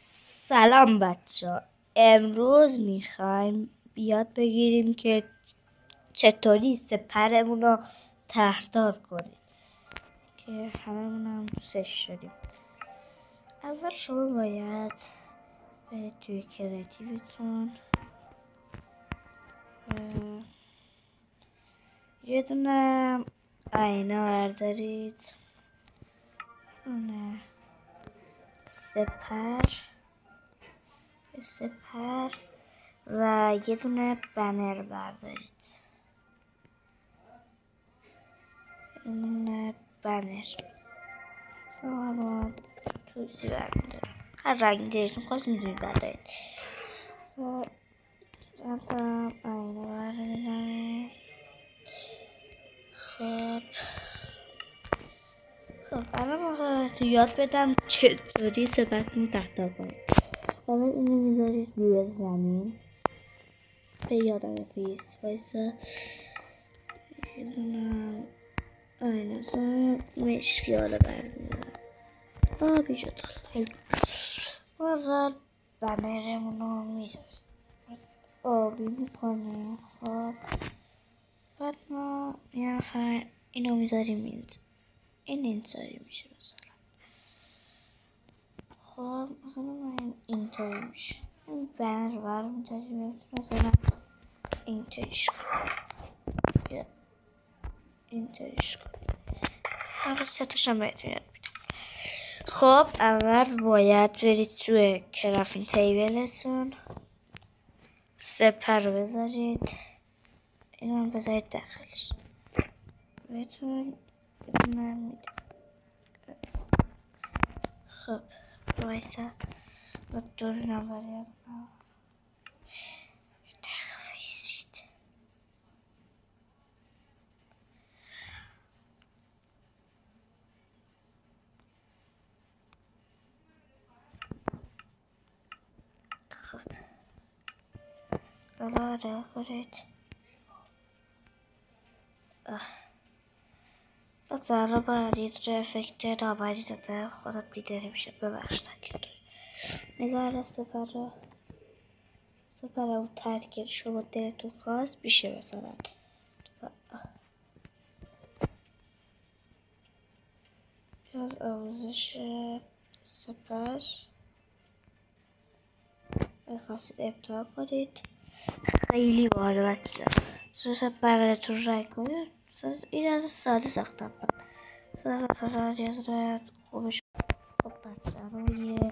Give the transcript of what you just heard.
سلام بچه، امروز میخوایم یاد بگیریم که چطوری سپرمون رو طرحدار کنیم که هممون هم دوستش داریم. اول شما باید برید توی کریتیویتون یه دونه آینه بردارید، دونه سپر و یه دونه بنر بردارید. یه دونه بنر شما توسی بردارید، هر رنگی دلتون خواست میتونید بردارید. آینه بردارید. خب الان ما یاد بدم چطوری سپرتون طرحدار کنید. اول اینو میذارید روی زمین، به یادم فیس وایسا یه دونه آینه مشکی حالا برمیدارم آبی شد خیلی بازار بنرمون رو میذاریم آبی میکنه. خب بعد ما یه نفر اینو میذاریم اینجا، اینطوری میشه مثلا. خب مثلا اینطوری میشه، این بنر برمیداریم مثلا اینطوریش کنیم یا اینطوریش کنیم. حالا ستاشم بهتون یاد میدم. خب اول باید برید توی کرافین تیبلتون، سپر رو بذارید، این رو بذارید داخلش، بهتون من میدم. خب وایسا با دور نبرید تخفیزید. خب حالا راه کنید بذارا باید رو افکت نابری زده خودم بیداری میشه. ببخش نکرد نگاه سپر اون ترکیل شما دلتون خواست بیشه مثلا از آموزش سپر خواستید ابتدا کنید. خیلی باحال بچه، سپر براتون رای کنید. این از ساده ساختم من خوبش. خب بچه رو یه